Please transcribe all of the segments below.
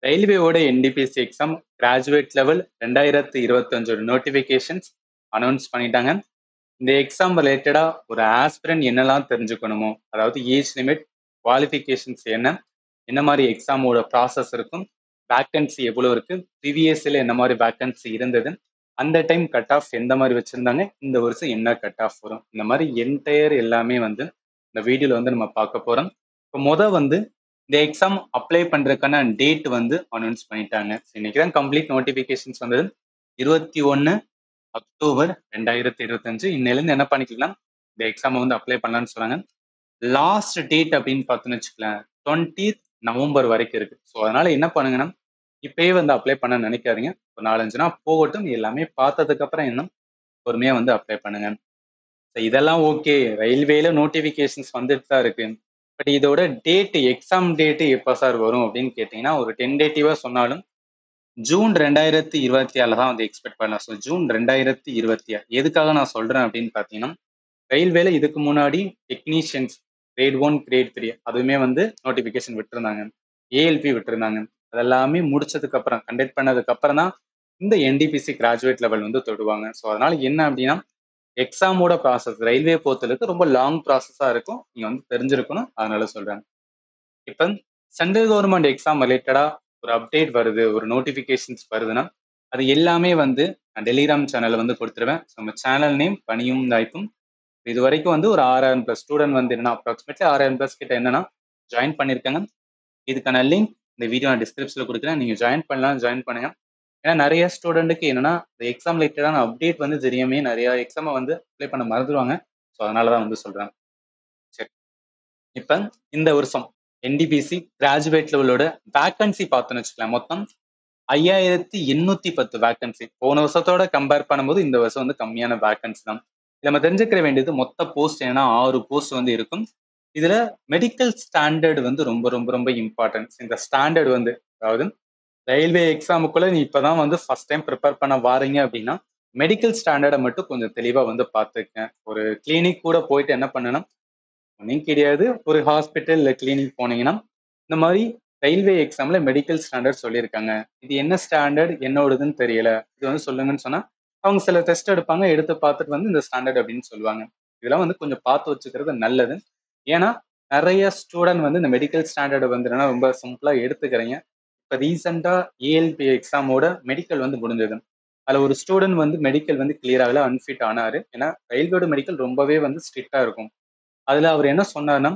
ரயில்வேவோட NTPC exam graduate level 2025 notifications announce பண்ணிட்டாங்க. இந்த exam ரிலேட்டடா ஒரு ஆஸ்பிரண்ட் என்னெல்லாம் தெரிஞ்சுக்கணுமோ, அதாவது ஏஜ் லிமிட், குவாலிஃபிகேஷன்ஸ் என்ன மாதிரி எக்ஸாமோட ப்ராசஸ் இருக்கும், வேக்கன்சி எவ்வளோ இருக்கு, ப்ரீவியஸ்ல என்ன மாதிரி வேக்கன்சி இருந்தது, அந்த டைம் கட் ஆஃப் எந்த மாதிரி வச்சிருந்தாங்க, இந்த வருஷம் என்ன கட் ஆஃப் வரும், இந்த மாதிரி என்டையர் எல்லாமே வந்து இந்த வீடியோல வந்து நம்ம பார்க்க போறோம். இப்போ வந்து இந்த எக்ஸாம் அப்ளை பண்றதுக்கான டேட் வந்து அனௌன்ஸ் பண்ணிட்டாங்க. இன்னைக்கு தான் கம்ப்ளீட் நோட்டிபிகேஷன்ஸ் வந்தது. 21 அக்டோபர் 2025. இன்னையிலேருந்து என்ன பண்ணிக்கலாம், இந்த எக்ஸாமை வந்து அப்ளை பண்ணலாம்னு சொன்னாங்க. லாஸ்ட் டேட் அப்படின்னு பார்த்தோன்னு வச்சுக்கலாம் 20th நவம்பர் வரைக்கும் இருக்கு. ஸோ அதனால என்ன பண்ணுங்கன்னா, இப்பயே வந்து அப்ளை பண்ண நினைக்காதீங்க. ஒரு 4-5 நாள் போகட்டும், எல்லாமே பார்த்ததுக்கு அப்புறம் என்ன பொறுமையா வந்து அப்ளை பண்ணுங்க. இதெல்லாம் ஓகே, ரயில்வேல நோட்டிபிகேஷன்ஸ் வந்துட்டு தான் இருக்கு. பட் இதோட டேட், எக்ஸாம் டேட் எப்போ சார் வரும் அப்படின்னு கேட்டீங்கன்னா, ஒரு டென்டேட்டிவா சொன்னாலும் ஜூன் 2026 தான் வந்து எக்ஸ்பெக்ட் பண்ணலாம். So June 2026. எதுக்காக நான் சொல்றேன் அப்படின்னு பார்த்தீங்கன்னா, ரயில்வேல இதுக்கு முன்னாடி டெக்னீஷியன்ஸ் கிரேட் 1, கிரேட் 3 அதுவுமே வந்து நோட்டிபிகேஷன் விட்டுருந்தாங்க. ஏஎல்பி விட்டுருந்தாங்க. அதெல்லாமே முடிச்சதுக்கு அப்புறம், கண்டக்ட் பண்ணதுக்கு அப்புறம் தான் இந்த என்டிபிசி கிராஜுவேட் லெவல் வந்து தொடுவாங்க. ஸோ அதனால என்ன அப்படின்னா, எக்ஸாமோட ப்ராசஸ் ரயில்வே பொறுத்தளவுக்கு ரொம்ப லாங் ப்ராசஸா இருக்கும். நீங்க வந்து தெரிஞ்சிருக்கணும். அதனால சொல்றேன். இப்ப சென்ட்ரல் கவர்மெண்ட் எக்ஸாம் ரிலேட்டடா ஒரு அப்டேட் வருது, ஒரு நோட்டிபிகேஷன்ஸ் வருதுன்னா, அது எல்லாமே வந்து நான் டெலிகிராம் சேனல்ல வந்து கொடுத்துருவேன். நம்ம சேனல் நேம் பணியும் வாய்ப்பும். இது வரைக்கும் வந்து ஒரு 6000+ ஸ்டூடெண்ட் வந்து என்னன்னா அப்ராக்சிமேட்லி 6000+ கிட்ட என்னன்னா ஜாயின் பண்ணியிருக்காங்க. இதுக்கான லிங்க் இந்த வீடியோ நான் டிஸ்கிரிப்ஷன்ல கொடுக்குறேன். நீங்க ஜாயின் பண்ணலாம், ஜாயின் பண்ணுங்க. ஏன்னா நிறைய ஸ்டூடெண்ட்டுக்கு என்னன்னா இந்த எக்ஸாம் ரிலேட்டடான அப்டேட் வந்து தெரியாமே நிறைய எக்ஸாமை வந்து அப்ளை பண்ண மறந்துடுவாங்க. ஸோ அதனால தான் வந்து சொல்றேன். சரி, இப்போ இந்த வருஷம் என்டிபிசி கிராஜுவேட் லெவலோட வேக்கன்சி பார்த்தோன்னு வச்சுக்கலாம். மொத்தம் 5810 வேக்கன்சி. போன வருஷத்தோட கம்பேர் பண்ணும்போது இந்த வருஷம் வந்து கம்மியான வேக்கன்சி தான். நம்ம தெரிஞ்சுக்கிற வேண்டியது மொத்த போஸ்ட் என்னன்னா 6 போஸ்ட் வந்து இருக்கும். இதுல மெடிக்கல் ஸ்டாண்டர்ட் வந்து ரொம்ப ரொம்ப ரொம்ப இம்பார்ட்டன்ஸ். இந்த ஸ்டாண்டர்ட் வந்து, அதாவது ரயில்வே எக்ஸாமுக்குள்ள நீ இப்பதான் வந்து ஃபர்ஸ்ட் டைம் ப்ரிப்பேர் பண்ண வாரீங்க அப்படின்னா, மெடிக்கல் ஸ்டாண்டர்டை மட்டும் கொஞ்சம் தெளிவா வந்து பார்த்துக்கங்க. ஒரு கிளினிக் கூட போயிட்டு என்ன பண்ணணும், ஒன்றும் கிடையாது, ஒரு ஹாஸ்பிட்டல் இல்லை கிளினிக் போனீங்கன்னா இந்த மாதிரி ரயில்வே எக்ஸாம்ல மெடிக்கல் ஸ்டாண்டர்ட் சொல்லியிருக்காங்க. இது என்ன ஸ்டாண்டர்ட் என்னோடதுன்னு தெரியல, இது வந்து சொல்லுங்கன்னு சொன்னா அவங்க சில டெஸ்ட் எடுப்பாங்க, எடுத்து பார்த்துட்டு வந்து இந்த ஸ்டாண்டர்ட் அப்படின்னு சொல்லுவாங்க. இதெல்லாம் வந்து கொஞ்சம் பார்த்து வச்சுக்கிறது நல்லது. ஏன்னா நிறைய ஸ்டூடெண்ட் வந்து இந்த மெடிக்கல் ஸ்டாண்டர்டை வந்து என்னன்னா ரொம்ப சிம்பிளா எடுத்துக்கிறீங்க. இப்போ ரீசெண்டா ஏஎல்பி எக்ஸாமோட மெடிக்கல் வந்து முடிஞ்சது. அதுல ஒரு ஸ்டூடெண்ட் வந்து மெடிக்கல் வந்து கிளியர் ஆகல, அன்ஃபிட் ஆனாரு. ஏன்னா ரயில்வேயோட மெடிக்கல் ரொம்பவே வந்து ஸ்ட்ரிக்டா இருக்கும். அதுல அவர் என்ன சொன்னார்னா,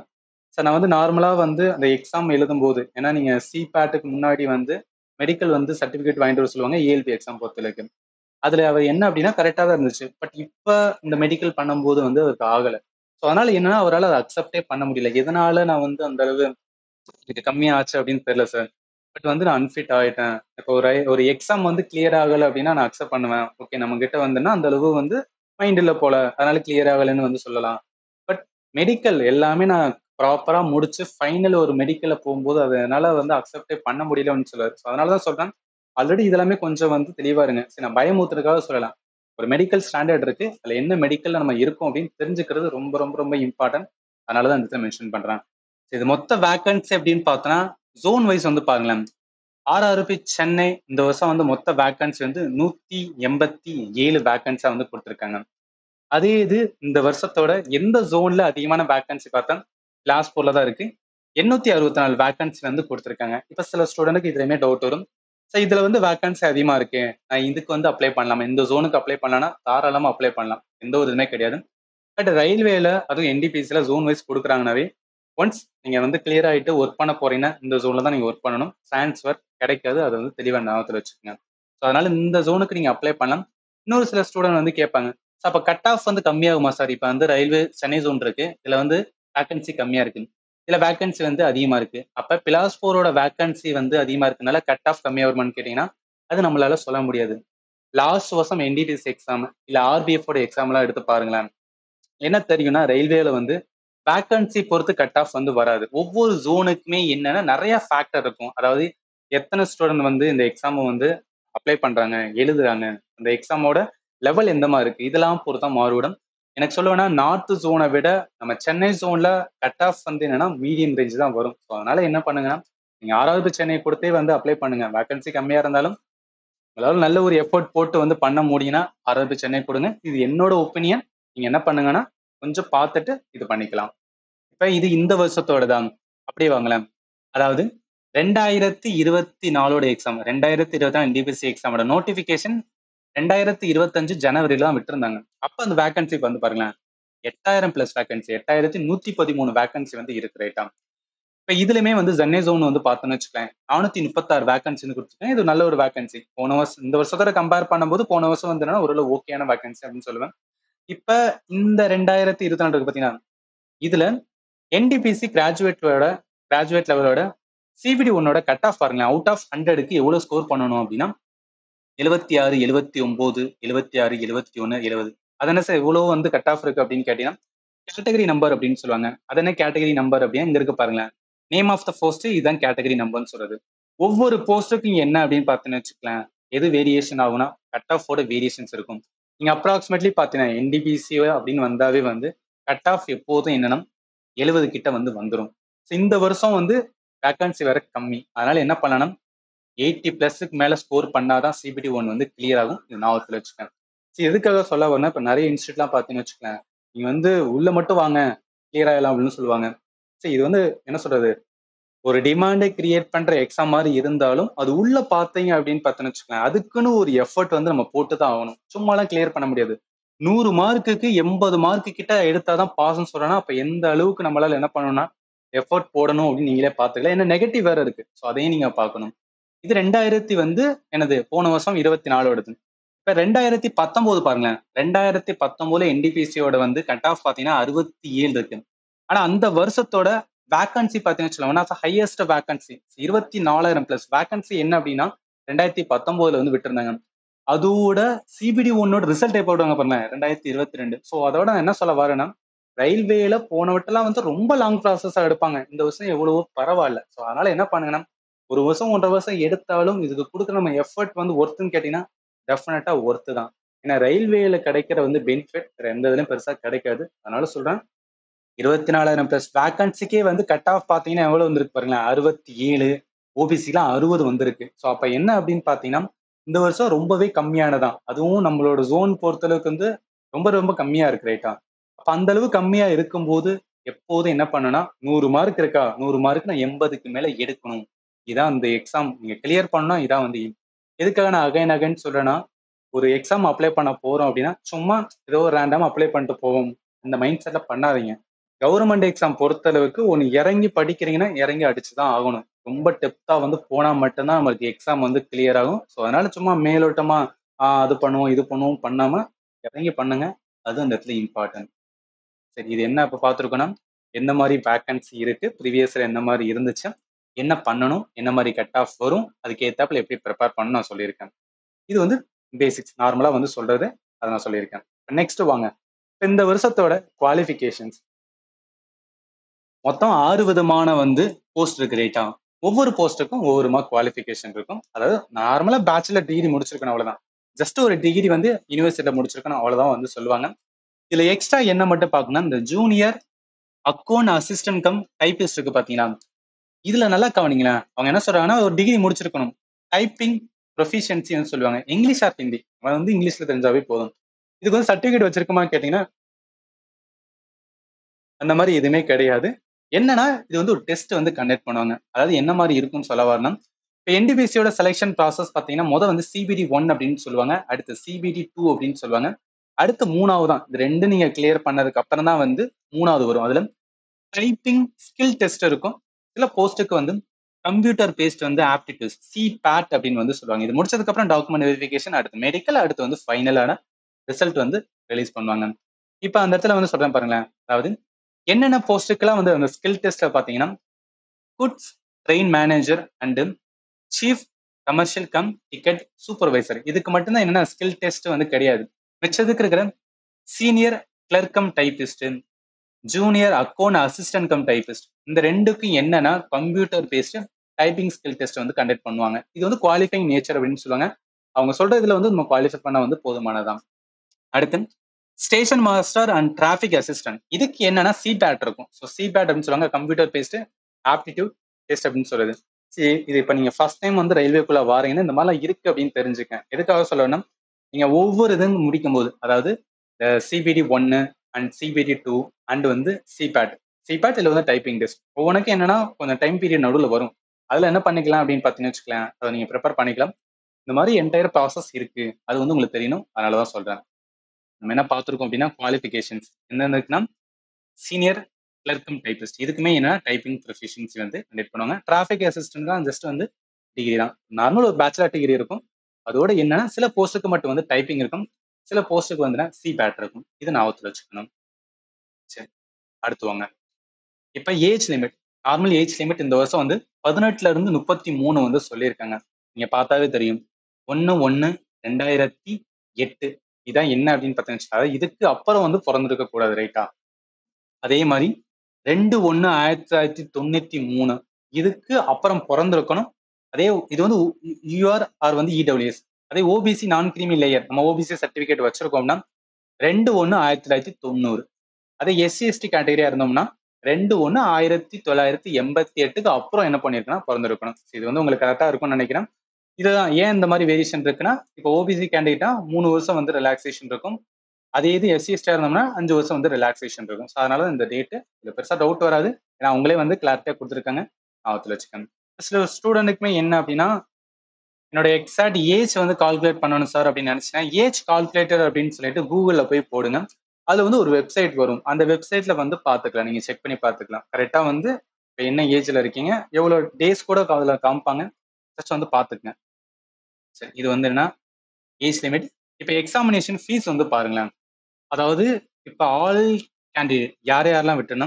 சார் நான் வந்து நார்மலா வந்து அந்த எக்ஸாம் எழுதும்போது, ஏன்னா நீங்க சிபேட்டுக்கு முன்னாடி வந்து மெடிக்கல் வந்து சர்டிபிகேட் வாங்கிட்டு வர சொல்லுவாங்க ஏஎல்பி எக்ஸாம் பொறுத்தளவுக்கு. அதுல அவர் என்ன அப்படின்னா கரெக்டா தான் இருந்துச்சு. பட் இப்ப இந்த மெடிக்கல் பண்ணும்போது வந்து அவருக்கு ஆகல. ஸோ அதனால என்னன்னா அவரால் அதை அக்செப்டே பண்ண முடியல. எதனால நான் வந்து அந்த அளவு எனக்கு கம்மியா ஆச்சு அப்படின்னு தெரியல சார். பட் வந்து நான் அன்ஃபிட் ஆயிட்டேன். இப்போ ஒரு எக்ஸாம் வந்து கிளியர் ஆகல அப்படின்னா நான் அக்செப்ட் பண்ணுவேன். ஓகே, நம்ம கிட்ட வந்துன்னா அந்த அளவு வந்து மைண்ட் இல்ல போல, அதனால கிளியர் ஆகலைன்னு வந்து சொல்லலாம். பட் மெடிக்கல் எல்லாமே நான் ப்ராப்பரா முடிச்சு ஃபைனல் ஒரு மெடிக்கல்ல போகும்போது அதனால வந்து அக்செப்டே பண்ண முடியலன்னு சொல்லுவாரு. ஸோ அதனால தான் சொல்றேன். ஆல்ரெடி இதெல்லாமே கொஞ்சம் வந்து தெளிவா இருங்க. சரி, நான் பயமுறுத்துறதுக்காக சொல்லலாம். ஒரு மெடிக்கல் ஸ்டாண்டர்ட் இருக்கு. அதுல என்ன மெடிக்கல்ல நம்ம இருக்கோம் அப்படின்னு தெரிஞ்சுக்கிறது ரொம்ப ரொம்ப ரொம்ப இம்பார்ட்டன்ட். அதனால தான் இந்த இடத்துல மென்ஷன் பண்றேன். இது மொத்த வேக்கன்சி அப்படின்னு பார்த்தோன்னா ஜோன் வைஸ் வந்து பாருங்களேன். ஆர்ஆர்பி சென்னை இந்த வருஷம் வந்து மொத்த வேக்கன்சி வந்து 187 வேக்கன்சியா வந்து கொடுத்துருக்காங்க. அதே இது இந்த வருஷத்தோட எந்த ஜோன்ல அதிகமான வேக்கன்சி பார்த்தா கிளாஸ் 4ல தான் இருக்கு. 864 வேக்கன்சி வந்து கொடுத்துருக்காங்க. இப்ப சில ஸ்டூடெண்ட்டுக்கு இதுலயுமே டவுட் வரும். சார் இதுல வந்து வேக்கன்சி அதிகமா இருக்கு, நான் இதுக்கு வந்து அப்ளை பண்ணலாமா, இந்த ஜோனுக்கு அப்ளை பண்ணலாம்னா தாராளமா அப்ளை பண்ணலாம், எந்த ஒரு இதுவுமே கிடையாது. பட் ரயில்வேல அதுவும் என்டிபிசில ஜோன் வைஸ் கொடுக்குறாங்கனாவே ஒன்ஸ் நீங்க வந்து கிளியர் ஆயிட்டு ஒர்க் பண்ண போறீங்கன்னா இந்த ஜோன்ல தான் நீங்க ஒர்க் பண்ணணும். டிரான்ஸ்ஃபர் கிடைக்காது, அதை வந்து தெளிவா ஞாபகத்துல வச்சுக்கோங்க. ஸோ அதனால இந்த ஜோனுக்கு நீங்க அப்ளை பண்ணலாம். இன்னொரு சில ஸ்டூடெண்ட் வந்து கேட்பாங்க, சார் அப்ப கட் ஆஃப் வந்து கம்மியாகுமா சார்? இப்ப வந்து ரயில்வே சென்னை ஜோன் இருக்கு, இதுல வந்து வேக்கன்சி கம்மியா இருக்கு, இதுல வேக்கன்சி வந்து அதிகமா இருக்கு, அப்ப பிலாஸ்பூரோட வேக்கன்சி வந்து அதிகமா இருக்கனால கட் ஆஃப் கம்மியா வருமான்னு கேட்டீங்கன்னா அது நம்மளால சொல்ல முடியாது. லாஸ்ட் வருஷம் என்டிடிசி எக்ஸாம் இல்ல ஆர்பிஎஃப் ஓட எக்ஸாம் எல்லாம் எடுத்து பாருங்களேன். என்ன தெரியும்னா ரயில்வேல வந்து வேக்கன்சி பொறுத்து கட் ஆஃப் வந்து வராது. ஒவ்வொரு ஜோனுக்குமே என்னன்னா நிறைய ஃபேக்டர் இருக்கும். அதாவது எத்தனை ஸ்டூடெண்ட் வந்து இந்த எக்ஸாம் வந்து அப்ளை பண்றாங்க, எழுதுறாங்க, அந்த எக்ஸாமோட லெவல் எந்த மாதிரி இருக்கு, இதெல்லாம் பொறுத்தா மாறுபடும். எனக்கு சொல்லுவேன்னா நார்த் ஜோனை விட நம்ம சென்னை ஜோன்ல கட் ஆஃப் வந்து என்னன்னா மீடியம் ரேஞ்ச் தான் வரும். ஸோ அதனால என்ன பண்ணுங்கன்னா நீங்க 6வது சென்னை கொடுத்தே வந்து அப்ளை பண்ணுங்க. வேகன்சி கம்மியா இருந்தாலும் உங்களால நல்ல ஒரு எஃபோர்ட் போட்டு வந்து பண்ண முடியும்னா 6வது சென்னை கொடுங்க. இது என்னோட ஒப்பீனியன். நீங்க என்ன பண்ணுங்கன்னா கொஞ்சம் பார்த்துட்டு இது பண்ணிக்கலாம். இப்ப இது இந்த வருஷத்தோட தான். அப்படியே வாங்களேன். அதாவது 2024ஓட எக்ஸாம் 2024 NDPC எக்ஸாமோட நோட்டிபிகேஷன் 2025 ஜனவரில தான் விட்டிருந்தாங்க. அப்ப அந்த வேகன்சி வந்து பாருங்களேன் 8000 பிளஸ் வேகன்சி 8113 வேகன்சி வந்து இருக்கு ரைட்டா. இப்ப இதுலயுமே வந்து ஜென்னை ஜோன் வந்து பார்த்தோம்னு வச்சுக்கேன் 436 வேகன்சி வந்து கொடுத்துருக்கேன். இது நல்ல ஒரு வேகன்சி. போன வருஷம் இந்த வருஷத்தோட கம்பேர் பண்ணும்போது போன வருஷம் வந்து ஓரளவு ஓகேயான வேகன்சி அப்படின்னு சொல்லுவேன். இப்ப இந்த 2024 பாத்தீங்கன்னா இதுல என்டிபிசி கிராஜுவேட் லெவலோட சிபிடி ஒன்னோட கட் ஆஃப் பாருங்க. அவுட் ஆஃப் 100க்கு எவ்வளவு ஸ்கோர் பண்ணணும் அப்படின்னா 76, 79, 76, 71, 70. அது என்ன சார் இவ்வளவு வந்து கட் ஆஃப் இருக்கு அப்படின்னு கேட்டீங்கன்னா கேட்டகரி நம்பர் அப்படின்னு சொல்லுவாங்க. அது என்ன கேட்டகரி நம்பர் அப்படின்னு இங்க இருக்கு பாருங்களேன். நேம் ஆஃப் த போஸ்ட் இதுதான் கேட்டகரி நம்பர்னு சொல்றது. ஒவ்வொரு போஸ்ட்டுக்கும் என்ன அப்படின்னு பார்த்தீங்கன்னு வச்சுக்கலாம் எது வேரியேஷன் ஆகும்னா கட் ஆஃபோட வேரியேஷன்ஸ் இருக்கும். நீங்க அப்ராக்சிமேட்லி பார்த்தீங்கன்னா என்டிபிசி அப்படின்னு வந்தாவே வந்து கட் ஆஃப் எப்போதும் என்னன்னா 70 கிட்ட வந்து வந்துடும். இந்த வருஷம் வந்து வேகன்சி வேற கம்மி. அதனால என்ன பண்ணணும் 80 பிளஸ்க்கு மேல ஸ்கோர் பண்ணாதான் சிபிடி ஒன் வந்து கிளியர் ஆகும். இது ஞாபகத்துல வச்சுக்கேன். சரி எதுக்காக சொல்ல வரேன்னா இப்ப நிறைய இன்ஸ்டியூட்லாம் பார்த்தீங்கன்னு வச்சுக்கேன் நீங்க வந்து உள்ள மட்டும் வாங்க கிளியர் ஆகலாம் அப்படின்னு சொல்லுவாங்க. சரி இது வந்து என்ன சொல்றது ஒரு டிமாண்டை கிரியேட் பண்ற எக்ஸாம் மாதிரி இருந்தாலும் அது உள்ள பார்த்தீங்க அப்படின்னு பார்த்தோன்னு வச்சுக்கோங்க அதுக்குன்னு ஒரு எஃபர்ட் வந்து நம்ம போட்டு தான் ஆகணும். சும்மாலாம் கிளியர் பண்ண முடியாது. 100 மார்க்குக்கு 80 மார்க்கு கிட்ட எடுத்தாதான் பாஸ்ன்னு சொல்றேன்னா அப்ப எந்த அளவுக்கு நம்மளால என்ன பண்ணணும்னா எஃபர்ட் போடணும் அப்படின்னு நீங்களே பாத்துக்கலாம். ஏன்னா நெகட்டிவ் வேற இருக்கு. ஸோ அதையும் நீங்க பார்க்கணும். இது 2000 வந்து எனது போன வருஷம் 24 இப்ப 2019 பாருங்களேன். 2019 என்டிபிசியோட வந்து கட் ஆஃப் பாத்தீங்கன்னா 67 இருக்கு. ஆனா அந்த வருஷத்தோட வேகன்சி பாத்தீங்கன்னு வச்சுக்கோங்க ஹையஸ்ட் வேகன்சி 24,000 பிளஸ் வேகன்சி என்ன அப்படின்னா 2019 வந்து விட்டுருந்தாங்க. அதோட சிபிடி ஒன்னோட ரிசல்ட் எப்போ விடுவாங்க பாருங்க 2022. ஸோ அதோட நான் என்ன சொல்ல வரேன்னா ரயில்வேல போன வட்டெல்லாம் வந்து ரொம்ப லாங் ப்ராசஸா எடுப்பாங்க. இந்த வருஷம் எவ்வளவோ பரவாயில்ல. ஸோ அதனால என்ன பண்ணுங்கன்னா ஒரு வருஷம் 1.5 வருஷம் எடுத்தாலும் இதுக்கு கொடுக்குற நம்ம எஃபர்ட் வந்து ஒர்த்துன்னு கேட்டீங்கன்னா டெஃபினட்டா ஒர்த்து தான். ஏன்னா ரயில்வேல கிடைக்கிற வந்து பெனிஃபிட் வேற எந்த இதுலயும் பெருசா கிடைக்காது. அதனால சொல்றேன் 24,000 பிளஸ் வேகன்சிக்கே வந்து கட் ஆஃப் பாத்தீங்கன்னா எவ்வளவு வந்திருக்கு பாருங்களேன் 67. ஓபிசிலாம் 60 வந்திருக்கு. ஸோ அப்ப என்ன அப்படின்னு பாத்தீங்கன்னா இந்த வருஷம் ரொம்பவே கம்மியானதான். அதுவும் நம்மளோட ஜோன் பொறுத்தளவுக்கு வந்து ரொம்ப ரொம்ப கம்மியா இருக்கு ரைட்டா. அப்ப அந்த அளவு கம்மியா இருக்கும்போது எப்போதும் என்ன பண்ணனா 100 மார்க் இருக்கா 100 மார்க் நான் 80க்கு மேல எடுக்கணும். இதான் இந்த எக்ஸாம் நீங்க கிளியர் பண்ணா இதான் வந்து எதுக்காக நான் அகைன் அகைன் சொல்றேன்னா ஒரு எக்ஸாம் அப்ளை பண்ண போறோம் அப்படின்னா சும்மா ஏதோ ஒரு ரேண்டம் அப்ளை பண்ணிட்டு போவோம் இந்த மைண்ட் செட்ல பண்ணாதீங்க. கவர்மெண்ட் எக்ஸாம் பொறுத்தளவுக்கு ஒன்று இறங்கி படிக்கிறீங்கன்னா இறங்கி அடிச்சுதான் ஆகணும். ரொம்ப டெப்தா வந்து போனா மட்டும்தான் நம்மளுக்கு எக்ஸாம் வந்து கிளியர் ஆகும். ஸோ அதனால சும்மா மேலோட்டமா அது பண்ணுவோம் இது பண்ணுவோம் பண்ணாம இறங்கி பண்ணுங்க. அது அந்த இடத்துல இம்பார்ட்டன்ட். சரி இது என்ன இப்ப பார்த்துருக்கோம்னா எந்த மாதிரி வேக்கன்சி இருக்கு ப்ரீவியஸ்ல என்ன மாதிரி இருந்துச்சு என்ன பண்ணணும் என்ன மாதிரி கட் ஆஃப் வரும் அதுக்கு ஏத்தாப்புல எப்படி ப்ரிப்பேர் பண்ணணும் நான் சொல்லியிருக்கேன். இது வந்து பேசிக்ஸ் நார்மலா வந்து சொல்றது அதை நான் சொல்லியிருக்கேன். நெக்ஸ்ட் வாங்க இந்த வருஷத்தோட குவாலிஃபிகேஷன்ஸ் மொத்தம் 6 விதமான வந்து போஸ்ட் இருக்கு ரைட்டா. ஒவ்வொரு போஸ்ட்டுக்கும் ஒவ்வொரு மார்க் குவாலிஃபிகேஷன் இருக்கும். அதாவது நார்மலா பேச்சுலர் டிகிரி முடிச்சிருக்கணும் அவ்வளவுதான். ஜஸ்ட் ஒரு டிகிரி வந்து யூனிவர்சிட்டியில முடிச்சிருக்கணும் அவ்வளவுதான் வந்து சொல்லுவாங்க. இதுல எக்ஸ்ட்ரா என்ன மட்டும் பார்க்கணும்னா இந்த junior account assistant cum typist இருக்கு பாத்தீங்களா. இதுல நல்லா கவனிங்களேன். அவங்க என்ன சொல்றாங்கன்னா ஒரு டிகிரி முடிச்சிருக்கணும். டைப்பிங் ப்ரொஃபிஷியன்சின்னு சொல்லுவாங்க. இங்கிலீஷ் ஆர் ஹிந்தி அவன் வந்து இங்கிலீஷ்ல தெரிஞ்சாவே போதும். இதுக்கு வந்து சர்டிபிகேட் வச்சிருக்குமா கேட்டீங்கன்னா அந்த மாதிரி எதுவுமே கிடையாது. என்னன்னா இது வந்து ஒரு டெஸ்ட் வந்து கண்டக்ட் பண்ணுவாங்க. அதாவது என்ன மாதிரி இருக்கும்னு சொல்ல வரணும். இப்போ என்டிபிசியோட செலெக்ஷன் ப்ராசஸ் பார்த்தீங்கன்னா முதல் வந்து சிபிடி 1 அப்படின்னு சொல்லுவாங்க. அடுத்து சிபிடி 2 அப்படின்னு சொல்லுவாங்க. அடுத்து 3வது தான். இது 2 நீங்க கிளியர் பண்ணதுக்கு அப்புறம் தான் வந்து 3வது வரும். அதுல டைப்பிங் ஸ்கில் டெஸ்ட் இருக்கும். சில போஸ்ட்டுக்கு வந்து கம்ப்யூட்டர் பேஸ்ட் வந்து ஆப்டிடியூட் சிபேட் அப்படின்னு வந்து சொல்லுவாங்க. இது முடிச்சதுக்கு அப்புறம் டாக்குமெண்ட் வெரிஃபிகேஷன் அடுத்து மெடிக்கல் அடுத்து வந்து ஃபைனலான ரிசல்ட் வந்து ரிலீஸ் பண்ணுவாங்க. இப்போ அந்த இடத்துல வந்து சொல்றேன் பாருங்களேன். அதாவது என்னென்ன போஸ்ட்டுக்கெல்லாம் வந்து அந்த ஸ்கில் டெஸ்ட்ல பாத்தீங்கன்னா goods train manager and chief commercial cum ticket supervisor இதுக்கு மட்டும்தான் என்னென்ன ஸ்கில் டெஸ்ட் வந்து கிடையாது. மிச்சதுக்கு இருக்கிற senior clerk cum typist junior account assistant cum typist இந்த ரெண்டுக்கும் என்னன்னா computer based typing skill test வந்து கண்டக்ட் பண்ணுவாங்க. இது வந்து குவாலிஃபைங் நேச்சர் அப்படின்னு சொல்லுவாங்க. அவங்க சொல்றதுல வந்து நம்ம குவாலிஃபை பண்ண வந்து போதுமானதான். அடுத்து station master and traffic assistant இதுக்கு என்னன்னா சிபேட் இருக்கும். ஸோ சிபேட் அப்படின்னு சொல்லுவாங்க, கம்ப்யூட்டர் பேஸ்டு ஆப்டிடியூட் டெஸ்ட் அப்படின்னு சொல்றது. சரி, இது இப்போ நீங்க ஃபர்ஸ்ட் டைம் வந்து ரயில்வேக்குள்ள வாரீங்கன்னா இந்த மாதிரிலாம் இருக்கு அப்படின்னு தெரிஞ்சுக்கேன். எதுக்காக சொல்லணும்னா நீங்க ஒவ்வொரு இதுவும் முடிக்கும் போது, அதாவது சிபிடி 1 அண்ட் சிபிடி 2 அண்ட் வந்து சிபேட் சிபேட் இல்லை வந்து டைப்பிங் டெஸ்ட் ஒவ்வொன்றுக்கும் என்னன்னா கொஞ்சம் டைம் பீரியட் நடுவில் வரும். அதில் என்ன பண்ணிக்கலாம் அப்படின்னு பார்த்தீங்கன்னு வச்சுக்கலாம், அதை நீங்க ப்ரிப்பேர் பண்ணிக்கலாம். இந்த மாதிரி என்டையர் ப்ராசஸ் இருக்கு, அது வந்து உங்களுக்கு தெரியணும், அதனால தான் சொல்றேன். நம்ம என்ன பார்த்துருக்கோம் அப்படின்னா குவாலிஃபிகேஷன்ஸ் என்னென்ன இருக்குன்னா சீனியர் கிளர்க்கம் டைபிஸ்ட் இதுக்குமே என்ன டைப்பிங் ப்ரொஃபிஷியன்சி வந்து கண்டக்ட் பண்ணுவாங்க. டிராஃபிக் அசிஸ்டன்ட் தான் ஜஸ்ட் வந்து டிகிரி தான், நார்மல் ஒரு பேச்சுலர் டிகிரி இருக்கும். அதோட என்னன்னா சில போஸ்ட்டுக்கு மட்டும் வந்து டைப்பிங் இருக்கும், சில போஸ்ட்டுக்கு வந்து சி பேட் இருக்கும். இது ஞாபகத்தில் வச்சுக்கணும். சரி, அடுத்து வாங்க. இப்ப age limit, normal age limit இந்த வருஷம் வந்து 18ல இருந்து 33 வந்து சொல்லியிருக்காங்க. நீங்க பார்த்தாவே தெரியும், 1/1/2008 இதான் என்ன அப்படின்னு பார்த்தீங்கன்னா, இதுக்கு அப்புறம் வந்து பிறந்திருக்க கூடாது, ரைட்டா? அதே மாதிரி 2/1/1993 இதுக்கு அப்புறம் பிறந்திருக்கணும். அதே இது வந்து யூஆர் ஆர் வந்து இடபிள்யூஎஸ். அதே ஓபிசி நான் கிரீமி லேயர் நம்ம ஓபிசி சர்டிபிகேட் வச்சிருக்கோம்னா 2/1/1990. அதே எஸ்சி எஸ்டி கேட்டகரியா இருந்தோம்னா 2/1/1988க்கு அப்புறம் என்ன பண்ணிருக்குன்னா பிறந்திருக்கணும். இது வந்து உங்களுக்கு கரெக்டா இருக்கும்னு நினைக்கிறேன். இதுதான் ஏன் இந்த மாதிரி வேரியேஷன் இருக்குன்னா, இப்போ ஓபிசி கேண்டிடேட்டா 3 வருஷம் வந்து ரிலாக்ஸேஷன் இருக்கும். அதே இது எஸ்சி எஸ்டியா இருந்தோம்னா 5 வருஷம் வந்து ரிலாக்ஸேஷன் இருக்கும். ஸோ அதனால இந்த டேட்டு இது பெருசா டவுட் வராது. ஏன்னா அவங்களே வந்து கிளாரிட்டியா கொடுத்துருக்காங்க, ஞாபகத்தில் வச்சுக்கோங்க. சில ஸ்டூடெண்ட்டுக்குமே என்ன அப்படின்னா, என்னோட எக்ஸாக்ட் ஏஜ் வந்து கால்குலேட் பண்ணணும் சார் அப்படின்னு நினைச்சேன். ஏஜ் கால்குலேட்டர் அப்படின்னு சொல்லிட்டு கூகுள்ல போய் போடுங்க. அது வந்து ஒரு வெப்சைட் வரும். அந்த வெப்சைட்ல வந்து பாத்துக்கலாம், நீங்க செக் பண்ணி பாத்துக்கலாம். கரெக்டா வந்து இப்போ என்ன ஏஜ்ல இருக்கீங்க, எவ்வளவு டேஸ் கூட அதுல காமிப்பாங்க, ஜஸ்ட் வந்து பாத்துக்கங்க. சரி, இது வந்து என்ன ஏஜ் லிமிட். இப்போ எக்ஸாமினேஷன் ஃபீஸ் வந்து பாருங்களேன். அதாவது இப்போ ஆல் கேண்டிடேட் யார் யாரெல்லாம் விட்டுனா,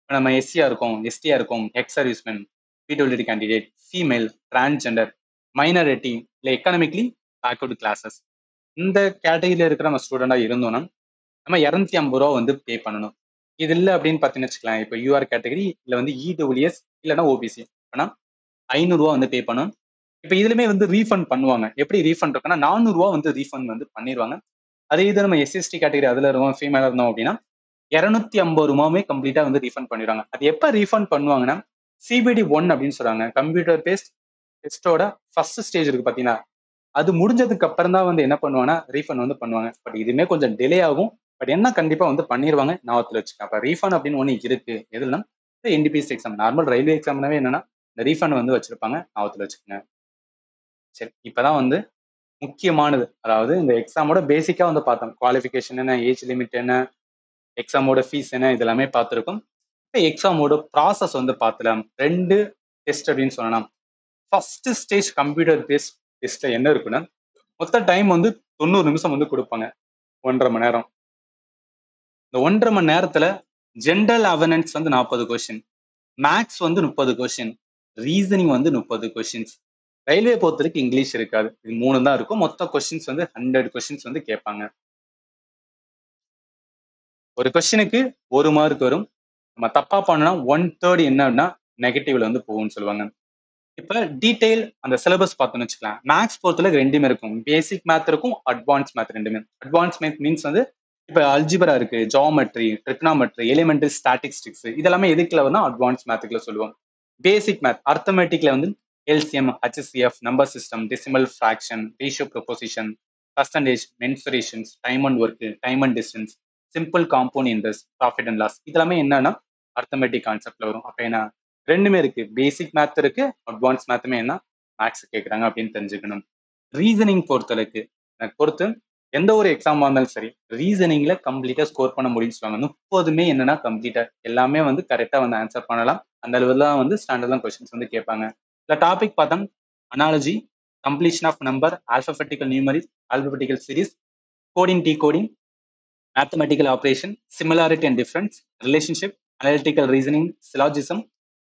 நம்ம எஸ்சியா இருக்கோம், எஸ்டியா இருக்கோம், X serviceman, PWD candidate, female, transgender, minority இல்லை எக்கனாமிக்லி பேக்வர்டு கிளாஸஸ், இந்த கேட்டகரியில இருக்கிற நம்ம ஸ்டூடெண்டா இருந்தோம்னா நம்ம 250 வந்து பே பண்ணணும். இது இல்லை அப்படின்னு பார்த்தீங்கன்னு வச்சுக்கலாம், இப்போ யூஆர் கேட்டகரி இல்லை வந்து இடபிள்யூஎஸ் இல்லைன்னா ஓபிசி ஆனால் 500 வந்து பே பண்ணணும். இப்போ இதுலயுமே வந்து ரீஃபண்ட் பண்ணுவாங்க. எப்படி ரீஃபண்ட் இருக்குன்னா 400 வந்து ரீஃபண்ட் வந்து பண்ணிடுவாங்க. அதே இது நம்ம எஸ்எஸ்டி கேட்டகரி அதுல இருக்கோம், ஃபீமேலா இருந்தோம் அப்படின்னா 250 கம்ப்ளீட்டா வந்து ரீஃபண்ட் பண்ணிடுவாங்க. அது எப்ப ரீஃபண்ட் பண்ணுவாங்கன்னா சிபிடி 1 அப்படின்னு சொல்றாங்க, கம்ப்யூட்டர் பேஸ்ட் டெஸ்டோட ஃபர்ஸ்ட் ஸ்டேஜ் இருக்கு பாத்தீங்கன்னா, அது முடிஞ்சதுக்கு அப்புறம் தான் வந்து என்ன பண்ணுவாங்கன்னா ரீஃபண்ட் வந்து பண்ணுவாங்க. பட் இதுவுமே கொஞ்சம் டிலே ஆகும். பட் என்ன கண்டிப்பா வந்து பண்ணிடுவாங்க, ஞாபகத்தில் வச்சுக்க. அப்ப ரீஃபண்ட் அப்படின்னு ஒண்ணு இருக்கு எதுனா என்டிபிஎஸ் எக்ஸாம், நார்மல் ரயில்வே எக்ஸாம்னாவே என்னன்னா இந்த ரீஃபண்ட் வந்து வச்சிருப்பாங்க, ஞாபகத்தில் வச்சுக்கோங்க. சரி, இப்பதான் வந்து முக்கியமானது, அதாவது இந்த எக்ஸாமோட பேசிக்கா வந்து பார்த்தோம். குவாலிஃபிகேஷன் என்ன, ஏஜ் லிமிட் என்ன, எக்ஸாமோட ஃபீஸ் என்ன, இது எல்லாமே பார்த்துருக்கோம். இப்போ எக்ஸாமோட ப்ராசஸ் வந்து பார்த்துலாம். 2 டெஸ்ட் அப்படின்னு சொல்லலாம். ஃபர்ஸ்ட் ஸ்டேஜ் கம்ப்யூட்டர் பேஸ்ட் டெஸ்ட்ல என்ன இருக்குன்னா, மொத்த டைம் வந்து 90 நிமிஷம் வந்து கொடுப்பாங்க, 1.5 மணி நேரம். இந்த 1.5 மணி நேரத்துல ஜென்ரல் அவேர்னஸ் வந்து 40 கொஸ்டின், மேக்ஸ் வந்து 30 கொஸ்டின், ரீசனிங் வந்து 30 கொஸ்டின்ஸ். ரயில்வே பொறுத்தவரைக்கும் இங்கிலீஷ் இருக்காது, இது 3 தான் இருக்கும். மொத்த கொஸ்டின்ஸ் வந்து 100 கொஸ்டின்ஸ் வந்து கேட்பாங்க. ஒரு கொஸ்டினுக்கு 1 மார்க் வரும். நம்ம தப்பா பண்ணோம்னா 1/3 என்னன்னா நெகட்டிவ்ல வந்து போகும்னு சொல்லுவாங்க. இப்ப டீடைல் அந்த சிலபஸ் பார்த்தோம்னு வச்சுக்கலாம். மேக்ஸ் பொறுத்தவரை ரெண்டுமே இருக்கும். பேசிக் மேத் இருக்கும், அட்வான்ஸ் மேத் ரெண்டுமே. அட்வான்ஸ் மேத் மீன்ஸ் வந்து இப்ப அல்ஜிபரா இருக்கு, ஜியோமெட்ரி, ட்ரிக்னாமெட்ரி, எலிமெண்டரி ஸ்டாட்டிஸ்டிக்ஸ் இதெல்லாமே எதுக்குள்ள வரும்னா அட்வான்ஸ் மேத்துக்குள்ள சொல்லுவோம். பேசிக் மேத் அர்த்தமெட்டிக்ல வந்து LCM, HCF, number system, decimal fraction, ratio proposition, percentage, mensurations, time and work, time and distance, simple compound interest, profit and loss இதெல்லாமே என்னன்னா அர்த்தமெட்டிக் கான்செப்ட்ல வரும். அப்ப என்ன ரெண்டுமே இருக்கு, பேசிக் மேத் இருக்கு, அட்வான்ஸ் மேத்துமே என்ன மேக்ஸ் கேட்குறாங்க அப்படின்னு தெரிஞ்சுக்கணும். ரீசனிங் பொறுத்தளவுக்கு எனக்கு பொறுத்து எந்த ஒரு எக்ஸாம் இருந்தாலும் சரி, ரீசனிங்ல கம்ப்ளீட்டா ஸ்கோர் பண்ண முடியும்னு சொல்லுவாங்க. 30மே என்னன்னா கம்ப்ளீட்டா எல்லாமே வந்து கரெக்டா வந்து ஆன்சர் பண்ணலாம். அந்த அளவுல தான் வந்து ஸ்டாண்டர்ட் கொஸ்டின்ஸ் வந்து கேட்பாங்க. இந்த டாபிக் பார்த்தா analogy, completion of number, alphabetical numerics, alphabetical series, coding, decoding, mathematical operation, similarity and difference, relationship, analytical reasoning, syllogism,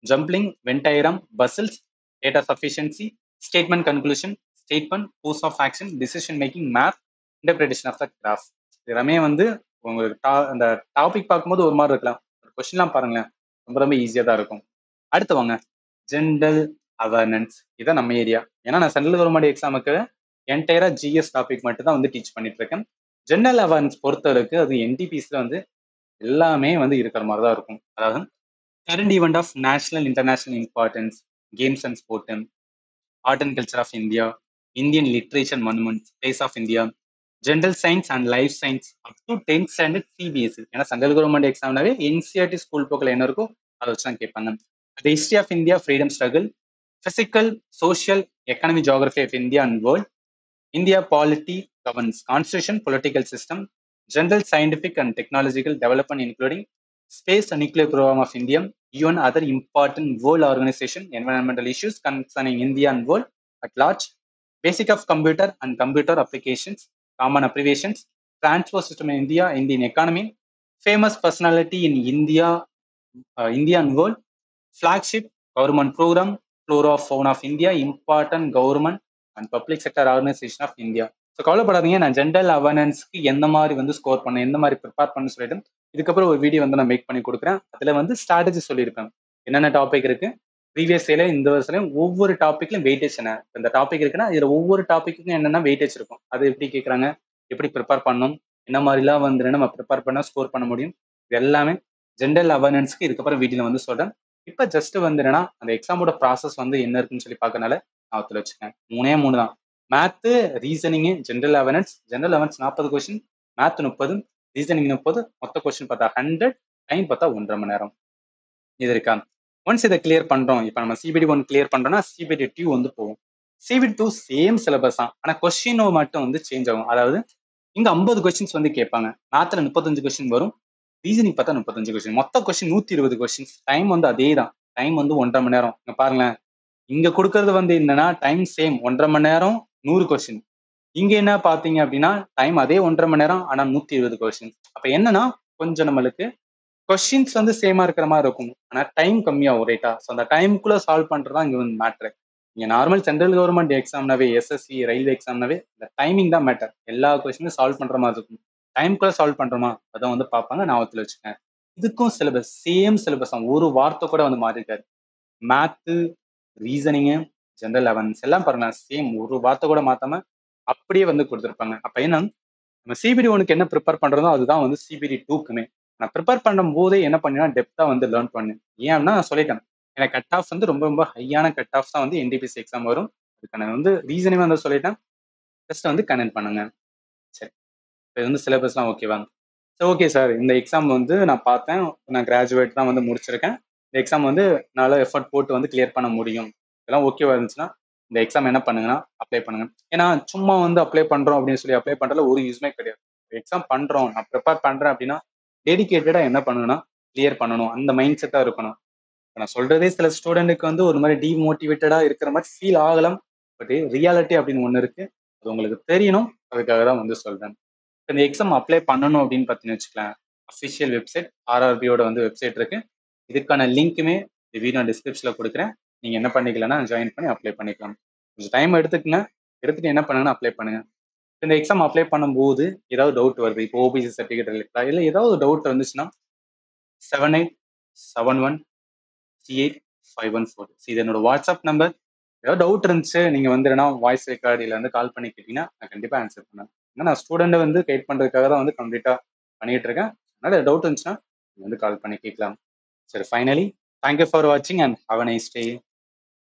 jumpling, Venn diagram, bustles, data sufficiency, statement conclusion, statement, course of action, decision making, math, interpretation of the graph. இதெல்லாமே வந்து உங்களுக்கு அந்த topic பார்க்கும்போது ஒரு மாதிரி இருக்கலாம், கொஸ்டின்லாம் பாருங்களேன் ரொம்ப ரொம்ப ஈஸியாக தான் இருக்கும். அடுத்து வாங்க, ஜென்ரல் அவேர்னன்ஸ். இதான் நம்ம ஏரியா. ஏன்னா நான் சென்ட்ரல் கவர்மெண்ட் எக்ஸாமுக்கு என்டையரா ஜிஎஸ் டாபிக் மட்டும் தான் வந்து டீச் பண்ணிட்டு இருக்கேன். ஜெனரல் அவேர்னஸ் பொறுத்தவரைக்கும் அது என்டிபிஸ்ல வந்து எல்லாமே வந்து இருக்கிற மாதிரி தான் இருக்கும். அதாவது current event of national international importance, games and sport, art and culture of India, Indian literature monuments, place of India, general science and life science up to 10th standard CBSE. ஏன்னா சென்ட்ரல் கவர்மெண்ட் எக்ஸாம்னாவே NCERT school போக்கில் என்ன இருக்கோ அதை வச்சு தான் கேட்பாங்க. The history of India, freedom struggle, physical, social, economic geography of India and world, India polity, governance, constitution, political system, general scientific and technological development including space and nuclear program of India, UN other important world organization, environmental issues concerning India and world at large, basic of computer and computer applications, common abbreviations, transport system in India, Indian economy, famous personality in India, India and world, flagship government program, flora of fauna of India, important government and public sector organization of India. So கவலைப்படாதீங்க, நான் general அவேர்னன்ஸ்க்கு எந்த மாதிரி வந்து score பண்ண, எந்த மாதிரி prepare பண்ண சொல்லிட்டு இதுக்கப்புறம் ஒரு வீடியோ வந்து நான் மேக் பண்ணி கொடுக்குறேன். அதில் வந்து ஸ்ட்ராட்டஜி சொல்லியிருப்பேன், என்னென்ன டாபிக் இருக்கு, ப்ரீவியஸ் இயர்ல இந்த வருஷத்துலையும் ஒவ்வொரு டாப்பிக்லையும் வெயிட்டேஜ் என்ன, இந்த டாபிக் இருக்குன்னா இதில் ஒவ்வொரு டாப்பிக்கும் என்னென்ன வெயிட்டேஜ் இருக்கும், அது எப்படி கேட்குறாங்க, எப்படி ப்ரிப்பேர் பண்ணணும், என்ன மாதிரிலாம் வந்து நம்ம ப்ரிப்பேர் பண்ணால் ஸ்கோர் பண்ண முடியும், இது எல்லாமே ஜென்ரல் அவேர்னன்ஸ்க்கு இதுக்கப்புறம் வீடியோவில் வந்து சொல்கிறேன். இப்போ ஜஸ்ட் வந்து என்னன்னா அந்த எக்ஸாமோட ப்ராசஸ் வந்து என்ன இருக்குன்னு சொல்லி பார்க்கறனால நான் வச்சுக்கேன். 3 தான், math, reasoning, general awareness. General awareness 40 question, math 30, reasoning 30, மொத்த கொஸ்டின் பார்த்தா 100, டைம் பார்த்தா 1.5 மணி நேரம். இது இருக்கா? ஒன்ஸ் இதை கிளியர் பண்றோம், இப்போ நம்ம சிபிடி 1 கிளியர் பண்றோம்னா சிபிடி 2 வந்து போகும். சிபிடி 2 சேம் சிலபஸ் தான், ஆனால் கொஸ்டின் மட்டும் வந்து சேஞ்ச் ஆகும். அதாவது இங்க 50 கொஸ்டின்ஸ் வந்து கேட்பாங்க, மேத்ல 35 கொஸ்டின் வரும், ரீசனிங் பார்த்தா 35 கொஸ்டின், மொத்த கொஸ்டின் 120 கொஸ்டின்ஸ். டைம் வந்து அதே தான், டைம் வந்து 1.5 மணி நேரம். இங்க பாருங்களேன், இங்க கொடுக்கறது வந்து என்னன்னா டைம் சேம் 1.5 மணி நேரம், 100 கொஸ்டின். இங்க என்ன பாத்தீங்க அப்படின்னா டைம் அதே 1.5 மணி நேரம், ஆனா 120 கொஸ்டின். அப்ப என்னன்னா கொஞ்சம் நம்மளுக்கு கொஸ்டின்ஸ் வந்து சேமா இருக்கிற மாதிரி இருக்கும், ஆனா டைம் கம்மியாகும் ரைட்டா. ஸோ அந்த டைமுக்குள்ள சால்வ் பண்றதா இங்க வந்து மேட்ரு. இங்க நார்மல் சென்ட்ரல் கவர்மெண்ட் எக்ஸாம்னாவே, எஸ்எஸ்சி ரயில்வே எக்ஸாம்னாவே இந்த டைமிங் தான் மேட்டர். எல்லா கொஸ்டினும் சால்வ் பண்ற மாதிரி இருக்கும், டைமுக்குள்ள சால்வ் பண்றோமா அதான் வந்து பார்ப்பாங்க. ஞாபகத்துல வச்சுக்கேன். இதுக்கும் சிலபஸ் சேம் சிலபஸ் தான், ஒரு வார்த்தை கூட வந்து மாறி இருக்காது. மேத்து, ரீசனிங்கு, ஜென்ரல் அவேர்னஸ் எல்லாம் பாருங்க சேம், ஒரு வார்த்தை கூட மாத்தாம அப்படியே வந்து கொடுத்துருப்பாங்க. அப்ப என்ன, நம்ம சிபிடி 1க்கு என்ன ப்ரிப்பேர் பண்றதோ அதுதான் வந்து சிபிடி 2க்குமே. நான் ப்ரிப்பேர் பண்ணும் போதே என்ன பண்ணினா டெப்தா வந்து லேர்ன் பண்ணேன். ஏன்னா நான் சொல்லிட்டேன், எனக்கு கட் ஆஃப் வந்து ரொம்ப ரொம்ப ஹையான கட் ஆஃப் தான் வந்து என்டிபிசி எக்ஸாம் வரும். அதுக்கான வந்து ரீசனே வந்து சொல்லிட்டேன், ஜஸ்ட் வந்து கனெக்ட் பண்ணுங்க. சரி, இது வந்து சிலபஸ்லாம் ஓகேவாங்க. சரி ஓகே சார், இந்த எக்ஸாம் வந்து நான் பார்த்தேன், நான் கிராஜுவேட் தான் வந்து முடிச்சிருக்கேன், இந்த எக்ஸாம் வந்து நல்லா எஃபர்ட் போட்டு வந்து கிளியர் பண்ண முடியும், இதெல்லாம் ஓகேவா இருந்துச்சுன்னா இந்த எக்ஸாம் என்ன பண்ணுங்கன்னா அப்ளை பண்ணுங்க. ஏன்னா சும்மா வந்து அப்ளை பண்றோம் அப்படின்னு சொல்லி அப்ளை பண்றதுல ஒரு யூஸ்மே கிடையாது. எக்ஸாம் பண்றோம், நான் ப்ரிப்பேர் பண்றேன் அப்படின்னா டெடிகேட்டடா என்ன பண்ணணும்னா கிளியர் பண்ணணும், அந்த மைண்ட் செட்டா இருக்கணும். நான் சொல்றதே சில ஸ்டூடெண்ட்டுக்கு வந்து ஒரு மாதிரி டிமோட்டிவேட்டடா இருக்கிற மாதிரி ஃபீல் ஆகலாம், பட் ரியாலிட்டி அப்படின்னு ஒன்று இருக்கு, அது உங்களுக்கு தெரியணும், அதுக்காக தான் வந்து சொல்றேன். இந்த எக்ஸாம் அப்ளை பண்ணணும் அப்படின்னு பார்த்தீங்கன்னு வச்சுக்கலாம், அஃபிஷியல் வெப்சைட் ஆர்ஆர்பியோட வந்து வெப்சைட் இருக்கு, இதுக்கான லிங்க்குமே இந்த வீடியோ டிஸ்கிரிப்ஷன்ல கொடுக்குறேன். நீங்க என்ன பண்ணிக்கலாம்னா ஜாயின் பண்ணி அப்ளை பண்ணிக்கலாம். கொஞ்சம் டைம் எடுத்துக்கங்க, எடுத்துட்டு என்ன பண்ணுங்கன்னா அப்ளை பண்ணுங்க. இந்த எக்ஸாம் அப்ளை பண்ணும்போது ஏதாவது டவுட் வருது, இப்போ ஓபிசி சர்டிஃபிகேட் ரிலேட்டடா இல்லை ஏதாவது டவுட் வந்துச்சுன்னா 7871385514 இது என்னோட வாட்ஸ்அப் நம்பர். ஏதாவது டவுட் இருந்துச்சு நீங்க வந்து வாய்ஸ் ரெக்கார்டு இல்லை வந்து கால் பண்ணி கேட்டீங்கன்னா நான் கண்டிப்பா ஆன்சர் பண்ணேன். ஏன்னா நான் ஸ்டூடெண்ட்டை வந்து கைட் பண்றதுக்காக தான் வந்து கம்ப்ளீட்டா பண்ணிட்டு இருக்கேன். அதனால டவுட் இருந்துச்சுன்னா நீங்க வந்து கால் பண்ணி கேட்கலாம். சரி, ஃபைனலி தேங்க்யூ ஃபார் வாட்சிங் and have a nice day.